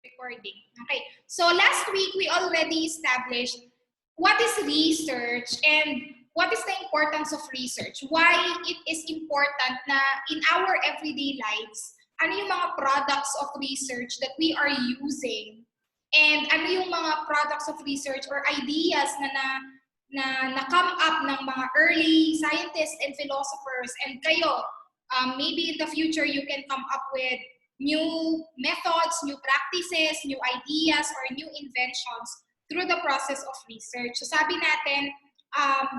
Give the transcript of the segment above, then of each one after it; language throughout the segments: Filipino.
Recording. Okay. So last week, we already established what is research and what is the importance of research. Why it is important na in our everyday lives, ano yung mga products of research that we are using, and ano yung mga products of research or ideas na come up ng mga early scientists and philosophers, and kayo, maybe in the future you can come up with new methods, new practices, new ideas, or new inventions through the process of research. So sabi natin,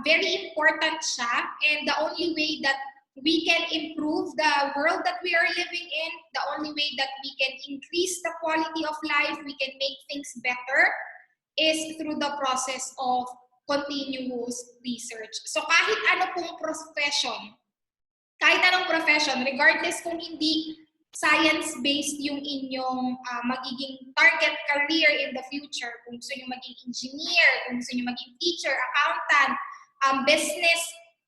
very important siya, and the only way that we can improve the world that we are living in, the only way that we can increase the quality of life, we can make things better, is through the process of continuous research. So kahit ano pong profession, regardless kung hindi science-based yung inyong magiging target career in the future, kung gusto nyo maging engineer, kung gusto nyo maging teacher, accountant, business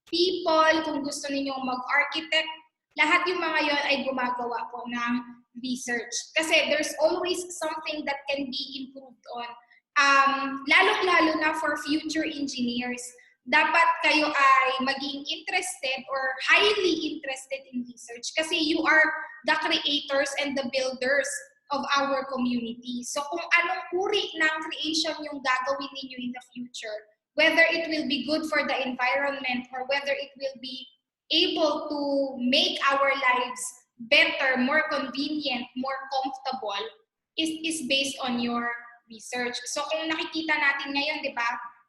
people, kung gusto ninyong mag-architect, lahat yung mga yon ay gumagawa po ng research. Kasi there's always something that can be improved on. Lalong-lalo na for future engineers, dapat kayo ay maging interested or highly interested in research kasi you are the creators and the builders of our community. So kung anong uri ng creation yung gagawin ninyo in the future, whether it will be good for the environment or whether it will be able to make our lives better, more convenient, more comfortable, is based on your research. So kung nakikita natin ngayon, di ba,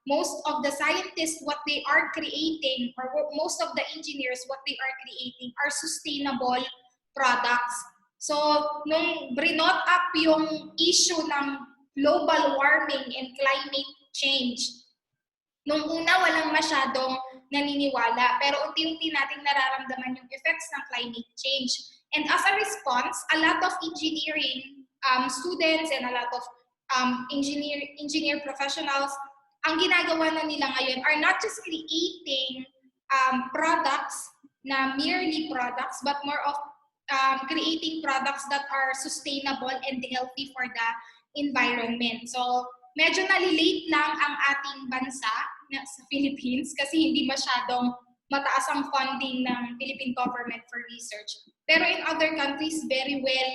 most of the scientists, what they are creating, or most of the engineers, what they are creating are sustainable products. So, nung brinot up yung issue ng global warming and climate change, nung una walang masyadong naniniwala, pero unti-unti nating nararamdaman yung effects ng climate change. And as a response, a lot of engineering students and a lot of engineer professionals, ang ginagawa na nila ngayon are not just creating products na merely products, but more of creating products that are sustainable and healthy for the environment. So, medyo nalilate lang ang ating bansa sa Philippines kasi hindi masyadong mataas ang funding ng Philippine government for research. Pero in other countries, very well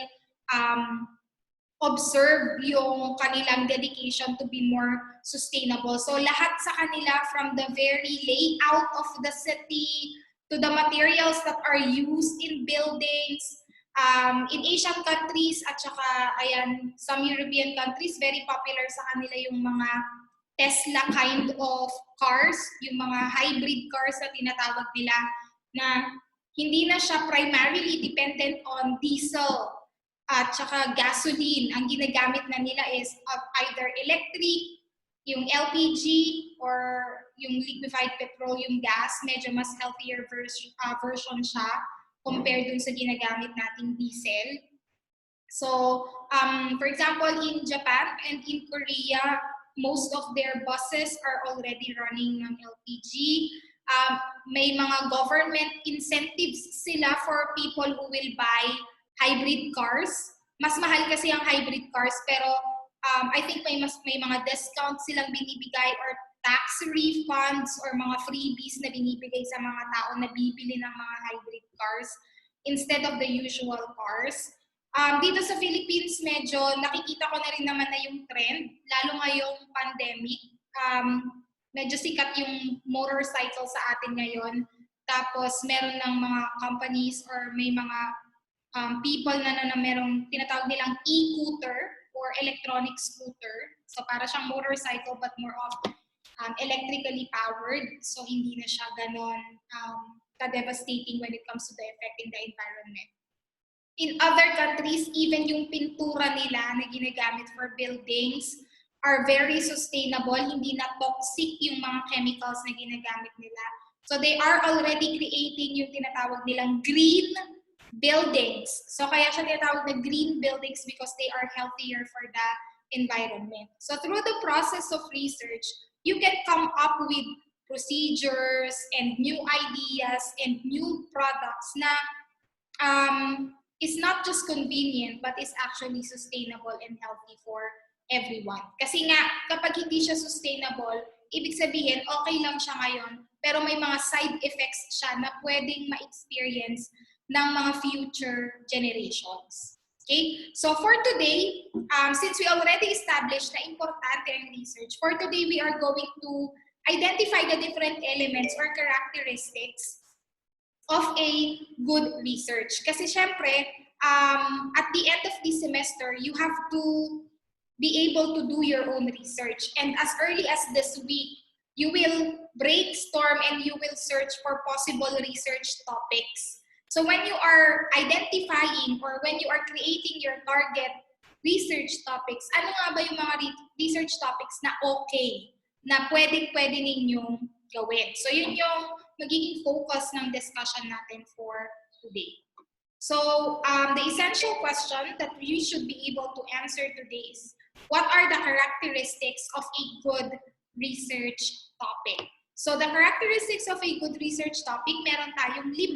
observe yung kanilang dedication to be more sustainable. So lahat sa kanila, from the very layout of the city to the materials that are used in buildings, in Asian countries at saka ayan, some European countries, very popular sa kanila yung mga Tesla kind of cars, yung mga hybrid cars na tinatawag nila, na hindi na siya primarily dependent on diesel at saka gasoline. Ang ginagamit na nila is either electric, yung LPG, or yung liquefied petroleum gas. Medyo mas healthier version siya compared dun sa ginagamit nating diesel. So, for example, in Japan and in Korea, most of their buses are already running ng LPG. May mga government incentives sila for people who will buy hybrid cars. Mas mahal kasi ang hybrid cars, pero I think may mga discounts silang binibigay or tax refunds or mga freebies na binibigay sa mga tao na bibili ng mga hybrid cars instead of the usual cars. Dito sa Philippines, medyo nakikita ko na rin naman na yung trend, lalo ngayong pandemic. Medyo sikat yung motorcycle sa atin ngayon. Tapos meron ng mga companies or may mga people na merong tinatawag nilang e-scooter or electronic scooter. So para siyang motorcycle but more of electrically powered. So hindi na siya ganon ka-devastating when it comes to the effect in the environment. In other countries, even yung pintura nila na ginagamit for buildings are very sustainable. Hindi na toxic yung mga chemicals na ginagamit nila. So they are already creating yung tinatawag nilang green buildings. So kaya siya tinatawag na green buildings because they are healthier for the environment. So through the process of research, you can come up with procedures and new ideas and new products na is not just convenient but is actually sustainable and healthy for everyone. Kasi nga, kapag hindi siya sustainable, ibig sabihin, okay lang siya ngayon, pero may mga side effects siya na pwedeng ma-experience ng mga future generations. Okay? So for today, since we already established na importante ang research, for today we are going to identify the different elements or characteristics of a good research. Kasi syempre, at the end of the semester, you have to be able to do your own research. And as early as this week, you will brainstorm and you will search for possible research topics. So when you are identifying or when you are creating your target research topics, ano nga ba yung mga research topics na okay, na pwede ninyong gawin? So yun yung magiging focus ng discussion natin for today. So the essential question that we should be able to answer today is, what are the characteristics of a good research topic? So the characteristics of a good research topic, meron tayong 5,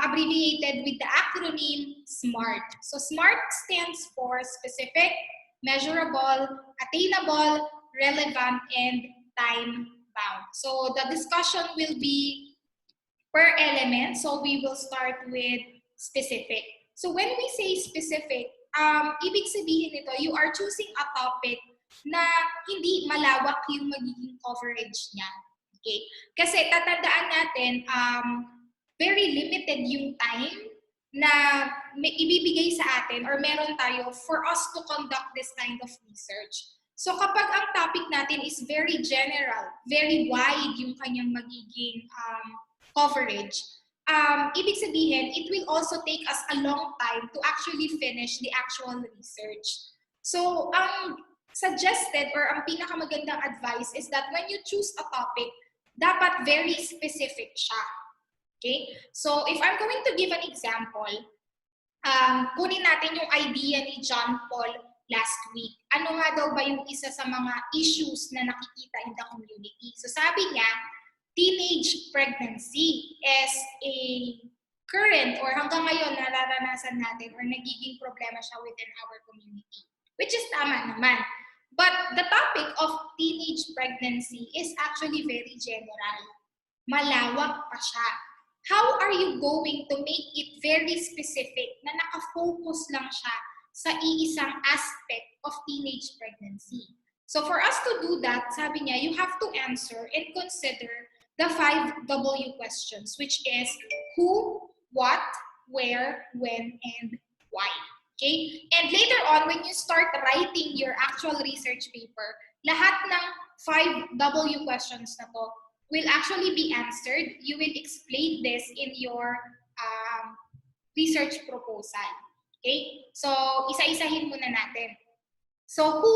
abbreviated with the acronym SMART. So SMART stands for specific, measurable, attainable, relevant, and time-bound. So the discussion will be per element. So we will start with specific. So when we say specific, ibig sabihin nito, you are choosing a topic na hindi malawak yung magiging coverage niya. Okay? Kasi tatandaan natin, very limited yung time na ibibigay sa atin or meron tayo for us to conduct this kind of research. So kapag ang topic natin is very general, very wide yung kanyang magiging coverage, ibig sabihin, it will also take us a long time to actually finish the actual research. So ang suggested or ang pinakamagandang advice is that when you choose a topic, dapat very specific siya. Okay? So, if I'm going to give an example, kunin natin yung idea ni John Paul last week. Ano nga daw ba yung isa sa mga issues na nakikita in the community? So, sabi niya, teenage pregnancy is a current or hanggang ngayon nararanasan natin or nagiging problema siya within our community. Which is tama naman. But the topic of teenage pregnancy is actually very general. Malawak pa siya. How are you going to make it very specific na nakafocus lang siya sa iisang aspect of teenage pregnancy? So for us to do that, sabi niya, you have to answer and consider the 5 W questions, which is who, what, where, when, and why. Okay? And later on, when you start writing your actual research paper, lahat ng 5 W questions na to will actually be answered. You will explain this in your research proposal. Okay? So, isa-isahin muna natin. So, who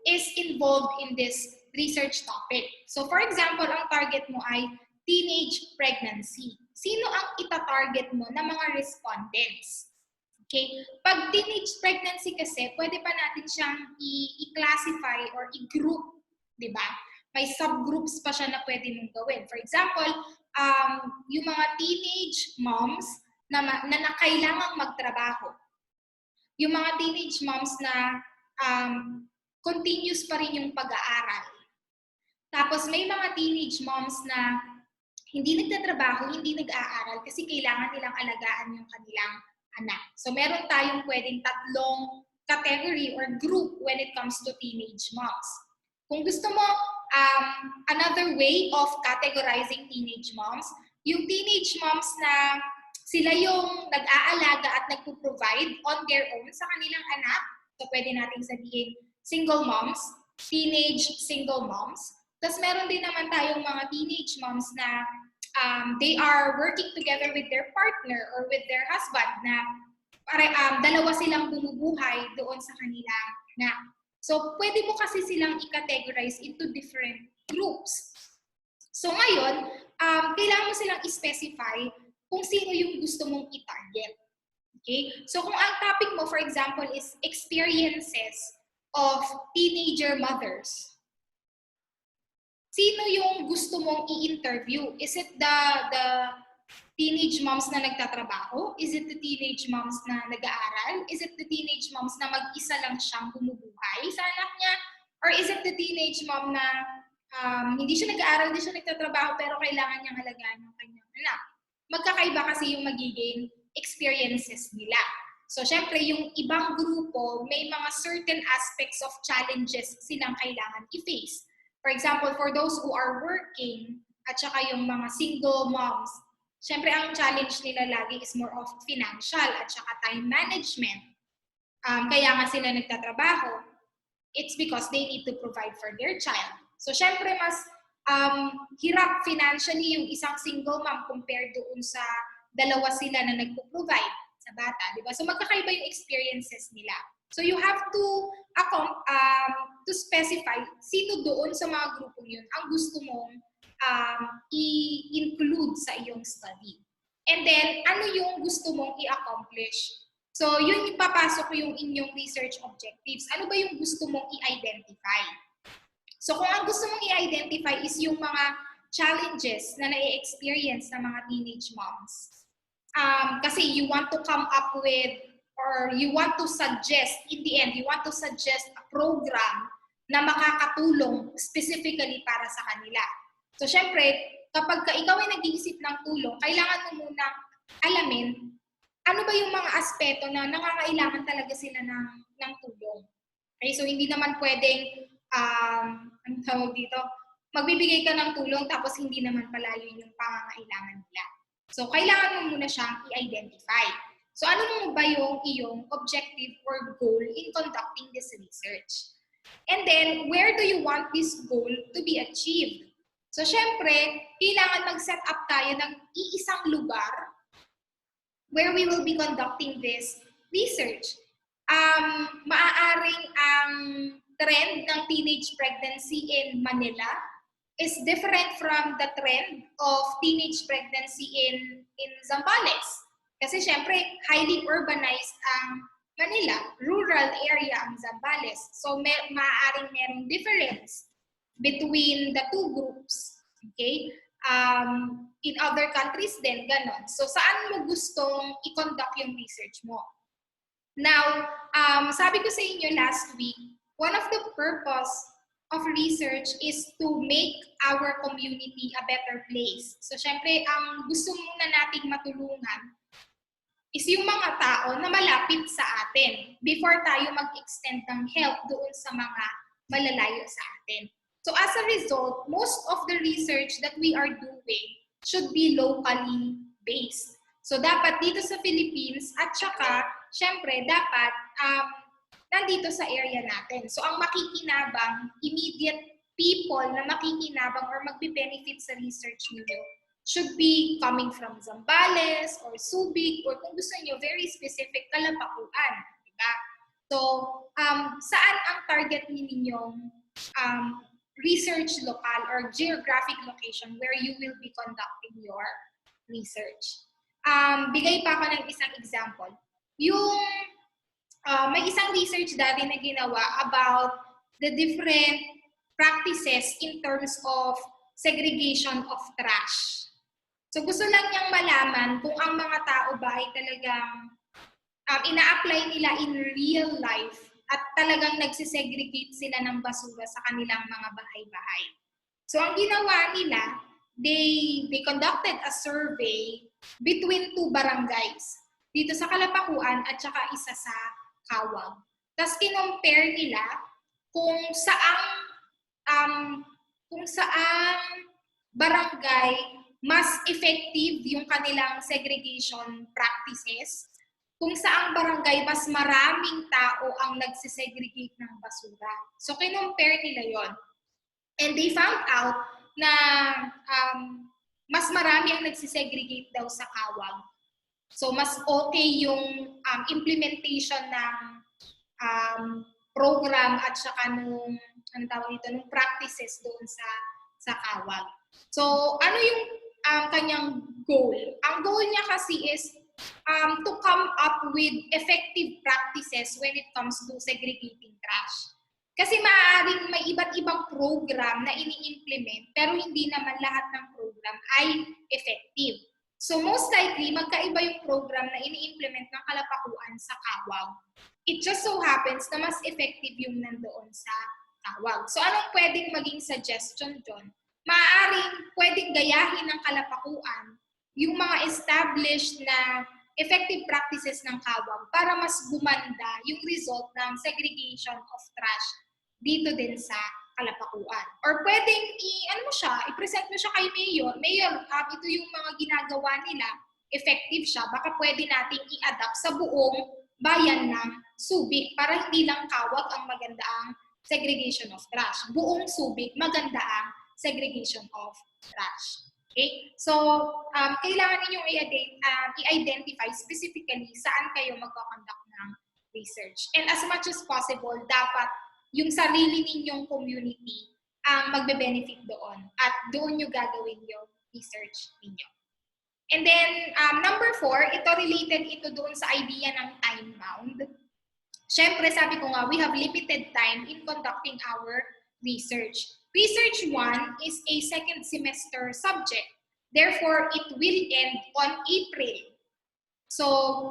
is involved in this research topic? So, for example, ang target mo ay teenage pregnancy. Sino ang ita-target mo na mga respondents? Okay? Pag teenage pregnancy kasi, pwede pa natin siyang i-classify or i-group, di ba? May subgroups pa siya na pwede mong gawin. For example, yung mga teenage moms na kailangang magtrabaho. Yung mga teenage moms na continuous pa rin yung pag-aaral. Tapos may mga teenage moms na hindi nagtatrabaho, hindi nag-aaral kasi kailangan nilang alagaan yung kanilang anak. So meron tayong pwedeng 3 category or group when it comes to teenage moms. Kung gusto mo, another way of categorizing teenage moms, yung teenage moms na sila yung nag-aalaga at nagpo-provide on their own sa kanilang anak. So pwede nating sabihin single moms, teenage single moms. Tapos meron din naman tayong mga teenage moms na they are working together with their partner or with their husband na dalawa silang bumubuhay doon sa kanilang anak. So, pwede mo kasi silang i-categorize into different groups. So, ngayon, kailangan mo silang i-specify kung sino yung gusto mong i-target. Okay? So, kung ang topic mo, for example, is experiences of teenager mothers, sino yung gusto mong i-interview? Is it the teenage moms na nagtatrabaho? Is it the teenage moms na nag-aaral? Is it the teenage moms na mag-isa lang siyang bumubuhay sa anak niya? Or is it the teenage mom na hindi siya nag-aaral, hindi siya nagtatrabaho, pero kailangan niyang alagaan ng kanyang anak? Magkakaiba kasi yung magiging experiences nila. So, syempre, yung ibang grupo, may mga certain aspects of challenges silang kailangan i-face. For example, for those who are working, at saka yung mga single moms, syempre, ang challenge nila lagi is more of financial at saka time management. Kaya nga sila nagtatrabaho. It's because they need to provide for their child. So, syempre, mas hirap financially yung isang single mom compared doon sa dalawa sila na nagpo-provide sa bata, di ba? So, magkakaiba yung experiences nila. So, you have to specify sino doon sa mga grupong yun ang gusto mong i-include sa iyong study. And then, ano yung gusto mong i-accomplish? So, yun yung papasok yung inyong research objectives. Ano ba yung gusto mong i-identify? So, kung ang gusto mong i-identify is yung mga challenges na na-experience ng mga teenage moms. Kasi you want to come up with, or you want to suggest, in the end, you want to suggest a program na makakatulong specifically para sa kanila. So, syempre, kapag ikaw ay nag-iisip ng tulong, kailangan mo munang alamin ano ba yung mga aspeto na nangangailangan talaga sila ng tulong. Okay, so hindi naman pwedeng, ano tawag dito, magbibigay ka ng tulong tapos hindi naman pala yun yung pangangailangan nila. So, kailangan mo muna siyang i-identify. So, ano mo ba yung iyong objective or goal in conducting this research? And then, where do you want this goal to be achieved? So, syempre, kailangan mag-set up tayo ng iisang lugar where we will be conducting this research. Maaaring ang trend ng teenage pregnancy in Manila is different from the trend of teenage pregnancy in Zambales. Kasi syempre, highly urbanized ang Manila, rural area ang Zambales. So, maaaring merong difference between the two groups. Okay? In other countries din, ganon. So, saan mo gustong i-conduct yung research mo? Now, sabi ko sa inyo last week, one of the purpose of research is to make our community a better place. So, syempre, ang gusto muna nating matulungan is yung mga tao na malapit sa atin before tayo mag-extend ng help doon sa mga malalayo sa atin. So as a result, most of the research that we are doing should be locally based. So dapat dito sa Philippines at saka, syempre, dapat nandito sa area natin. So ang makikinabang, immediate people na makikinabang or magbe-benefit sa research nyo should be coming from Zambales or Subic or kung gusto nyo, very specific, Kalapakuan. Diba? So, saan ang target ninyong research local or geographic location where you will be conducting your research? Bigay pa ako ng isang example. Yung may isang research dati na ginawa about the different practices in terms of segregation of trash. So gusto lang niyang malaman kung ang mga tao ba ay talagang ina-apply nila in real life at talagang nagsisegregate sila ng basura sa kanilang mga bahay-bahay. So ang ginawa nila, they conducted a survey between two barangays. Dito sa Kalapakuan at saka isa sa Kawag. Tapos kinompare nila kung saang barangay mas effective yung kanilang segregation practices, kung saang barangay mas maraming tao ang nagsisegregate ng basura. So, kinompare nila yon. And they found out na mas marami ang nagsisegregate daw sa Kawag. So, mas okay yung implementation ng program at saka nung practices doon sa Kawag. So, ano yung kanyang goal? Ang goal niya kasi is to come up with effective practices when it comes to segregating trash. Kasi maaaring may iba't ibang program na ini-implement pero hindi naman lahat ng program ay effective. So most likely, magkaiba yung program na ini-implement ng Kalapakuan sa Kawag. It just so happens na mas effective yung nandoon sa Kawag. So anong pwedeng maging suggestion dyan? Maaaring pwedeng gayahin ng Kalapakuan yung mga established na effective practices ng Kawag para mas gumanda yung result ng segregation of trash dito din sa Kalapakuan. Or pwedeng i-present mo siya kay Mayor. Mayor, ito yung mga ginagawa nila, effective siya, baka pwede nating i-adapt sa buong bayan ng Subic para hindi lang Kawag ang maganda ang segregation of trash. Buong Subic, maganda ang segregation of trash. Okay? So, kailangan ninyong i-identify specifically saan kayo magkakonduct ng research. And as much as possible, dapat yung sarili ninyong community ang magbe-benefit doon at doon nyo gagawin yung research ninyo. And then, number 4, related doon sa idea ng time bound. Siyempre, sabi ko nga, we have limited time in conducting our research. Research 1 is a second semester subject. Therefore, it will end on April. So,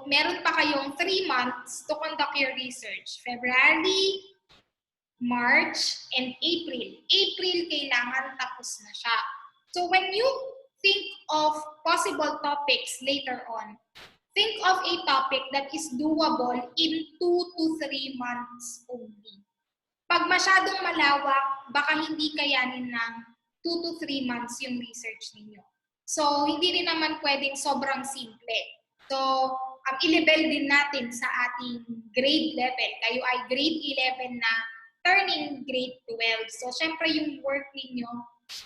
meron pa kayong 3 months to conduct your research. February, March, and April. April, kailangan tapos na siya. So when you think of possible topics later on, think of a topic that is doable in 2 to 3 months only. Pag masyadong malawak, baka hindi kayanin ng 2 to 3 months yung research ninyo. So hindi rin naman pwedeng sobrang simple. So i-level din natin sa ating grade level. Kayo ay grade 11 na turning grade 12. So, syempre yung work ninyo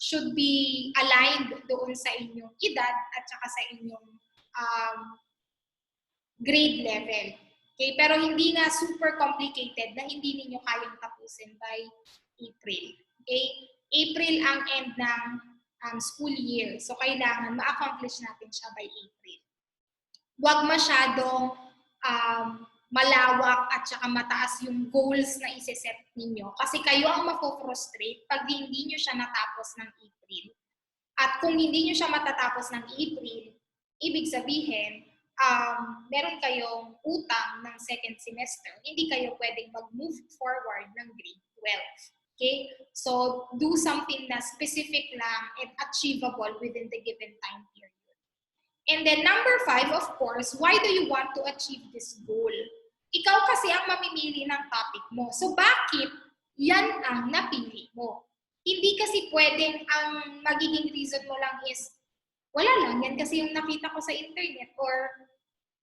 should be aligned doon sa inyong edad at saka sa inyong grade level. Okay? Pero hindi nga super complicated na hindi ninyo kayang tapusin by April. Okay? April ang end ng school year. So, kailangan ma-accomplish natin siya by April. Huwag masyadong malawak at saka mataas yung goals na isi-set ninyo. Kasi kayo ang mafo-frustrate pag hindi nyo siya natapos ng April. At kung hindi nyo siya matatapos ng April, ibig sabihin, meron kayong utang ng second semester. Hindi kayo pwedeng mag-move forward ng grade 12. Okay? So, do something na specific lang and achievable within the given time period. And then number 5, of course, why do you want to achieve this goal? Ikaw kasi ang mamimili ng topic mo. So bakit yan ang napili mo? Hindi kasi pwedeng ang magiging reason mo lang is, wala lang, yan kasi yung nakita ko sa internet or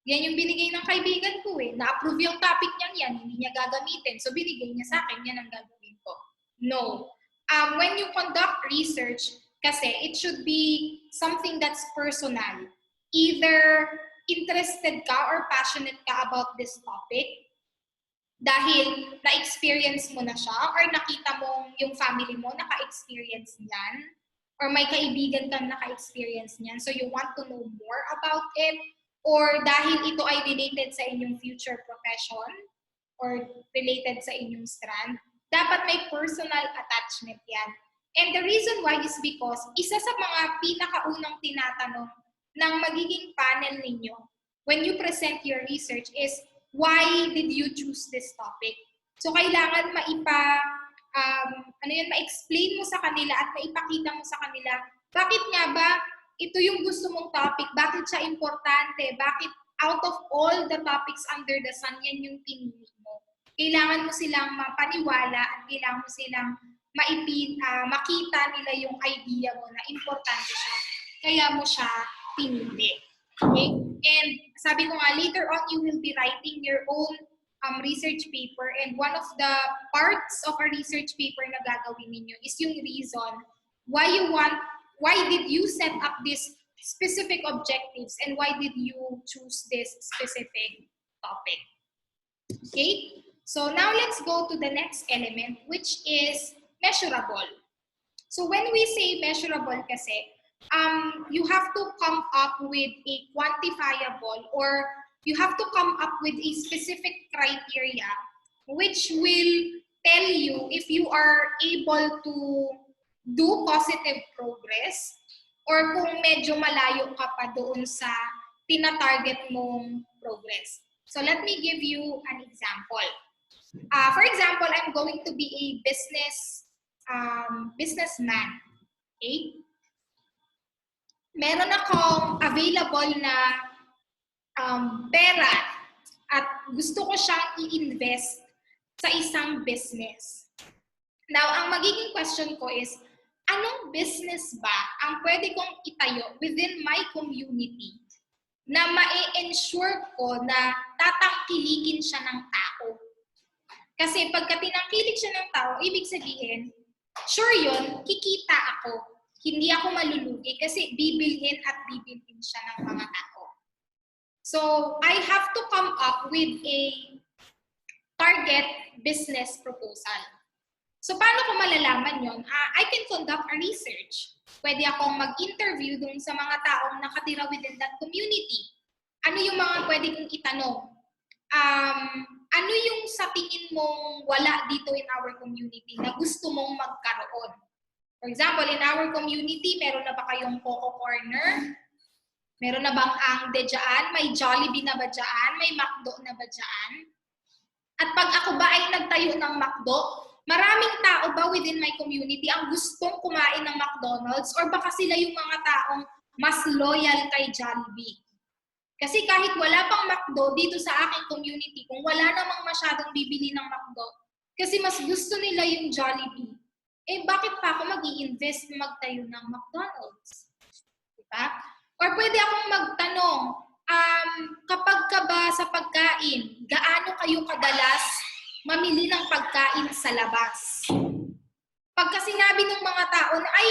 yan yung binigay ng kaibigan ko na-approve yung topic niyang yan, hindi niya gagamitin. So binigay niya sa akin, yan ang gagawin ko. No. When you conduct research, kasi it should be something that's personal. Either interested ka or passionate ka about this topic dahil na-experience mo na siya or nakita mo yung family mo naka-experience niyan or may kaibigan kang naka-experience niyan so you want to know more about it or dahil ito ay related sa inyong future profession or related sa inyong strand, dapat may personal attachment yan. And the reason why is because isa sa mga pinakaunang tinatanong ng magiging panel ninyo when you present your research is, why did you choose this topic? So, kailangan ma-explain mo sa kanila at maipakita mo sa kanila, bakit nga ba ito yung gusto mong topic? Bakit siya importante? Bakit out of all the topics under the sun, yan yung pinili mo? Kailangan mo silang mapaniwala at kailangan mo silang makita nila yung idea mo na importante siya. Kaya mo siya pinili. Okay? And sabi ko nga, later on, you will be writing your own research paper and one of the parts of a research paper na gagawin ninyo is yung reason why did you set up these specific objectives and why did you choose this specific topic. Okay? So now let's go to the next element which is measurable. So when we say measurable kasi, you have to come up with a quantifiable or you have to come up with a specific criteria which will tell you if you are able to do positive progress or kung medyo malayo ka pa doon sa tina-target mong progress. So let me give you an example. For example, I'm going to be a businessman. Okay? Meron akong available na pera at gusto ko siyang i-invest sa isang business. Now, ang magiging question ko is, anong business ba ang pwede kong itayo within my community na ma-ensure ko na tatangkilikin siya ng tao? Kasi pagka tinangkilik siya ng tao, ibig sabihin, sure yun, kikita ako. Hindi ako malulugi kasi bibilhin at bibilhin siya ng mga tao. So, I have to come up with a target business proposal. So, paano ko malalaman yun? I can conduct a research. Pwede akong mag-interview dun sa mga taong nakatira within that community. Ano yung mga pwede kong itanong? Ano yung sa tingin mong wala dito in our community na gusto mong magkaroon? For example, in our community, meron na ba kayong Coco Corner? Meron na bang Angde dyan? May Jollibee na ba dyan? May McDo na ba dyan? At pag ako ba ay nagtayo ng McDo, maraming tao ba within my community ang gustong kumain ng McDonald's or baka sila yung mga taong mas loyal kay Jollibee? Kasi kahit wala pang McDo dito sa aking community, kung wala namang masyadong bibili ng McDo, kasi mas gusto nila yung Jollibee, eh bakit pa ako mag-i-invest na magtayo ng McDonald's? Diba? Or pwede akong magtanong, kapag ka ba sa pagkain, gaano kayo kadalas mamili ng pagkain sa labas? Pagka sinabi ng mga tao na, ay,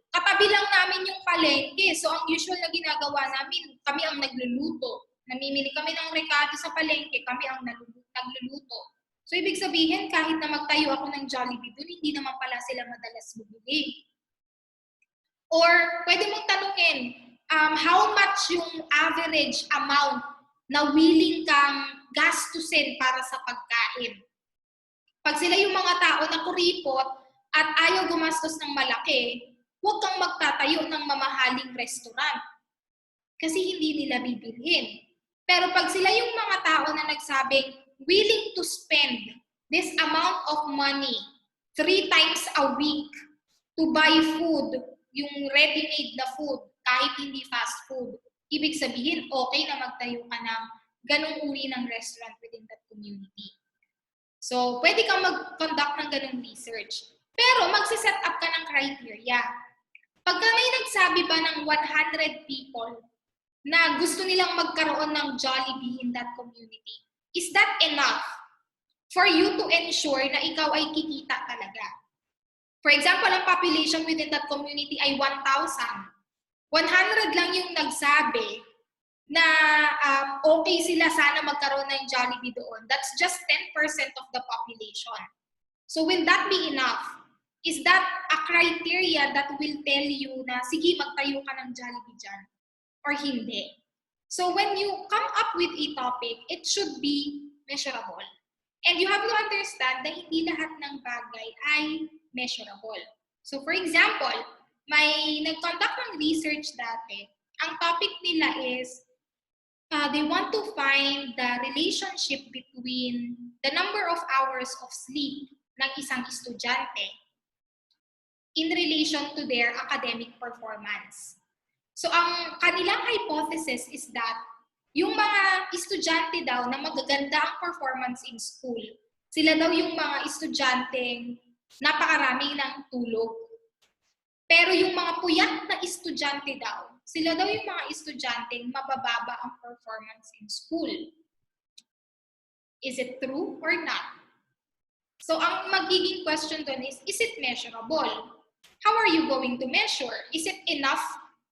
katabi lang namin yung palengke. So, ang usual na ginagawa namin, kami ang nagluluto. Namimili kami ng rekado sa palengke, kami ang nagluluto. So, ibig sabihin, kahit na magtayo ako ng Jollibee doon, hindi naman pala sila madalas bumili. Or, pwede mong tanungin, how much yung average amount na willing kang gastusin para sa pagkain? Pag sila yung mga tao na kuripot at ayaw gumastos ng malaki, huwag kang magtatayo ng mamahaling restaurant kasi hindi nila bibilhin. Pero pag sila yung mga tao na nagsabing willing to spend this amount of money 3 times a week to buy food, yung ready-made na food, kahit hindi fast food, ibig sabihin okay na magtayo ka ng ganong uri ng restaurant within that community. So, pwede kang mag-conduct ng ganong research. Pero magsiset up ka ng criteria. Pagka may nagsabi ba ng 100 people na gusto nilang magkaroon ng Jollibee in that community, is that enough for you to ensure na ikaw ay kikita talaga? For example, ang population within that community ay 1,000. 100 lang yung nagsabi na okay sila sana magkaroon ng Jollibee doon. That's just 10% of the population. So will that be enough? Is that a criteria that will tell you na sige magtayo ka ng Jollibee dyan or hindi? So when you come up with a topic, it should be measurable. And you have to understand na hindi lahat ng bagay ay measurable. So for example, may nag-conduct ng research dati. Ang topic nila is they want to find the relationship between the number of hours of sleep ng isang estudyante in relation to their academic performance. So ang kanilang hypothesis is that yung mga estudyante daw na magaganda ang performance in school, sila daw yung mga estudyanteng napakarami ng tulog. Pero yung mga puyat na estudyante daw, sila daw yung mga estudyanteng mabababa ang performance in school. Is it true or not? So ang magiging question doon is it measurable? How are you going to measure? Is it enough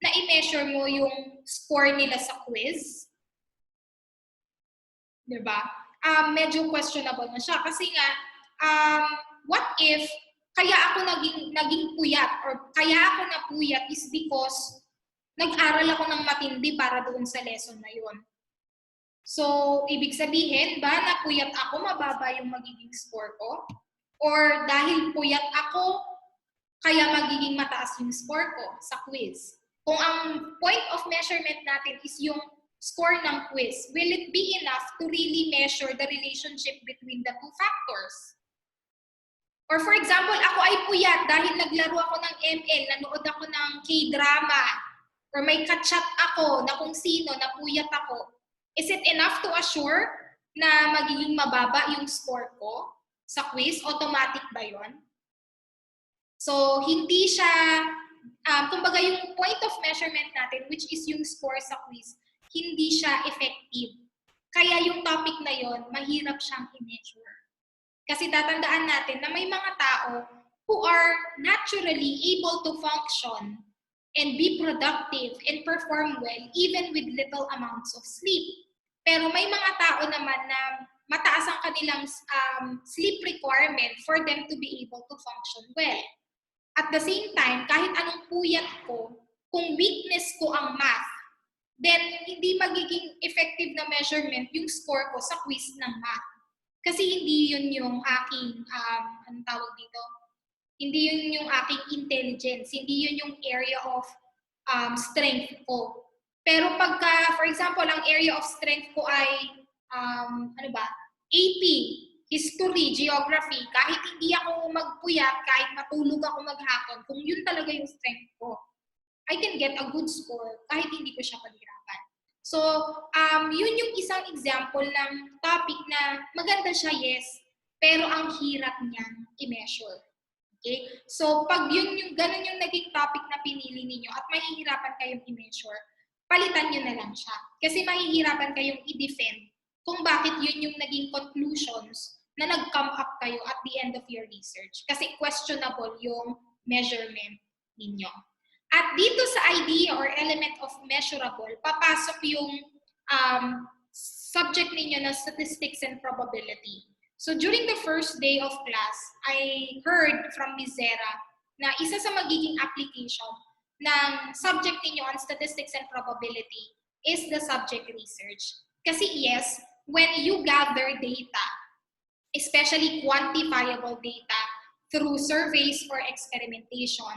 na i-measure mo yung score nila sa quiz? Diba? Medyo questionable na siya. Kasi nga, what if kaya ako naging puyat or kaya ako napuyat is because nag-aral ako ng matindi para doon sa lesson na yun. So, ibig sabihin ba na puyat ako, mababa yung magiging score ko? Or dahil puyat ako, kaya magiging mataas yung score ko sa quiz? Kung ang point of measurement natin is yung score ng quiz, will it be enough to really measure the relationship between the two factors? Or for example, ako ay puyat dahil naglaro ako ng ML, nanood ako ng K-drama, or may kachat ako na kung sino, napuyat ako. Is it enough to assure na magiging mababa yung score ko sa quiz? Automatic ba yun? So, hindi siya, kumbaga yung point of measurement natin, which is yung score sa quiz, hindi siya effective. Kaya yung topic na yon, mahirap siyang i-measure. Kasi tatandaan natin na may mga tao who are naturally able to function and be productive and perform well even with little amounts of sleep. Pero may mga tao naman na mataas ang kanilang sleep requirement for them to be able to function well. At the same time, kahit anong puyat ko, kung weakness ko ang math, then hindi magiging effective na measurement yung score ko sa quiz ng math. Kasi hindi yun yung aking, anong tawag dito? Hindi yun yung aking intelligence. Hindi yun yung area of strength ko. Pero pagka, for example, ang area of strength ko ay, AP, history, geography, kahit hindi ako magpuyat, kahit matulog ako maghapon, kung yun talaga yung strength ko, I can get a good score kahit hindi ko siya paghirapan. So, yun yung isang example ng topic na maganda siya, yes, pero ang hirap niyang i-measure. Okay? So, pag ganun yung naging topic na pinili ninyo at mahihirapan kayong i-measure, palitan nyo na lang siya. Kasi mahihirapan kayong i-defend kung bakit yun yung naging conclusions na nag-come up kayo at the end of your research. Kasi questionable yung measurement ninyo. At dito sa idea or element of measurable, papasok yung subject ninyo na statistics and probability. So during the first day of class, I heard from Ms. Zera na isa sa magiging application ng subject ninyo on statistics and probability is the subject research. Kasi yes, when you gather data, especially quantifiable data through surveys or experimentation,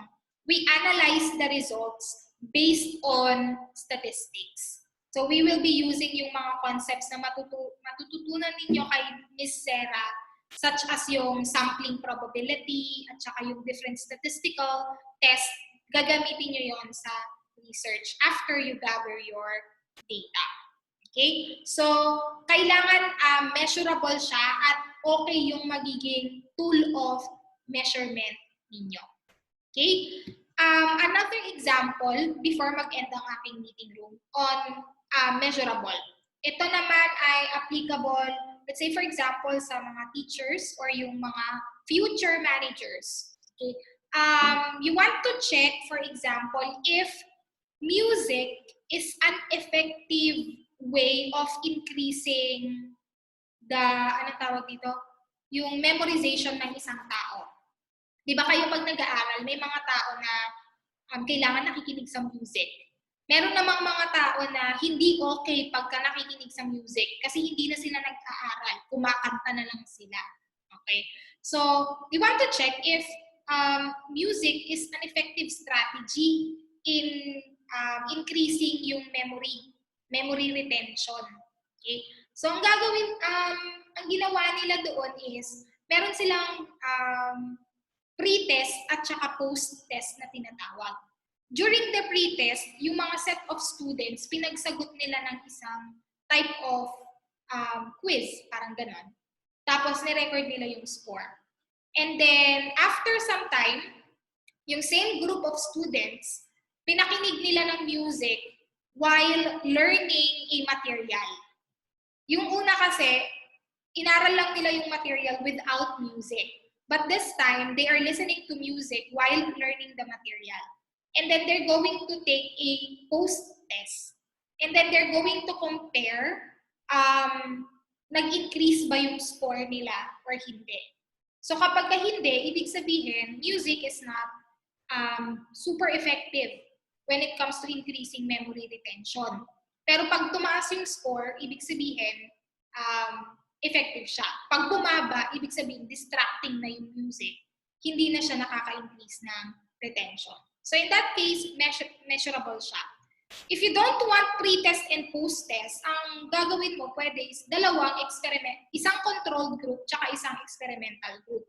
we analyze the results based on statistics. So we will be using yung mga concepts na matututunan ninyo kay Ms. Zera, such as yung sampling probability at saka yung different statistical test. Gagamitin nyo yon sa research after you gather your data. Okay? So, kailangan measurable siya at okay yung magiging tool of measurement ninyo. Okay? Another example, before mag-end ang aking meeting room, on measurable. Ito naman ay applicable, let's say for example, sa mga teachers or yung mga future managers. Okay? You want to check, for example, if music is an effective way of increasing the, yung memorization ng isang tao. Di ba kayo pag nag-aaral, may mga tao na kailangan nakikinig sa music. Meron namang mga tao na hindi okay pagka nakikinig sa music kasi hindi na sila nag-aaral, kumakanta na lang sila. Okay? So, we want to check if music is an effective strategy in increasing yung memory retention. Okay? So, ang ginawa nila doon is, meron silang pre-test at saka post-test na tinatawag. During the pre-test, yung mga set of students, pinagsagot nila ng isang type of quiz, parang ganon. Tapos, nirecord nila yung score. And then, after some time, yung same group of students, pinakinig nila ng music while learning a material. Yung una kasi, inaral lang nila yung material without music. But this time, they are listening to music while learning the material. And then they're going to take a post-test. And then they're going to compare, nag-increase ba yung score nila or hindi. So kapag hindi, ibig sabihin, music is not super effective when it comes to increasing memory retention. Pero pag tumaas yung score, ibig sabihin, effective siya. Pag bumaba, ibig sabihin, distracting na yung music. Hindi na siya nakaka-increase ng retention. So in that case, measurable siya. If you don't want pre-test and post-test, ang gagawin mo pwede is isang controlled group tsaka isang experimental group.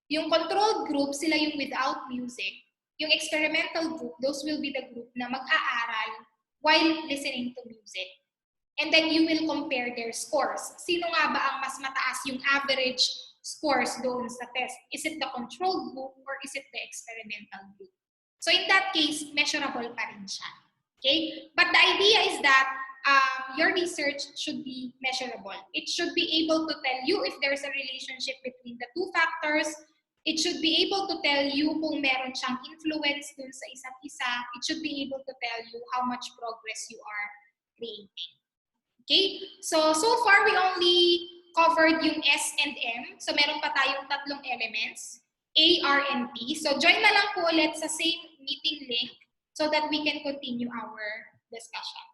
Yung controlled group, sila yung without music. Yung experimental group, those will be the group na mag-aaral while listening to music. And then you will compare their scores. Sino nga ba ang mas mataas yung average scores doon sa test? Is it the controlled group or is it the experimental group? So in that case, measurable pa rin siya. Okay? But the idea is that your research should be measurable. It should be able to tell you if there's a relationship between the two factors. It should be able to tell you kung meron siyang influence dun sa isa't isa. It should be able to tell you how much progress you are creating. Okay? So far, we only covered yung S and M. So meron pa tayong tatlong elements, A, R, and T. So join na lang po ulit sa same meeting link so that we can continue our discussion.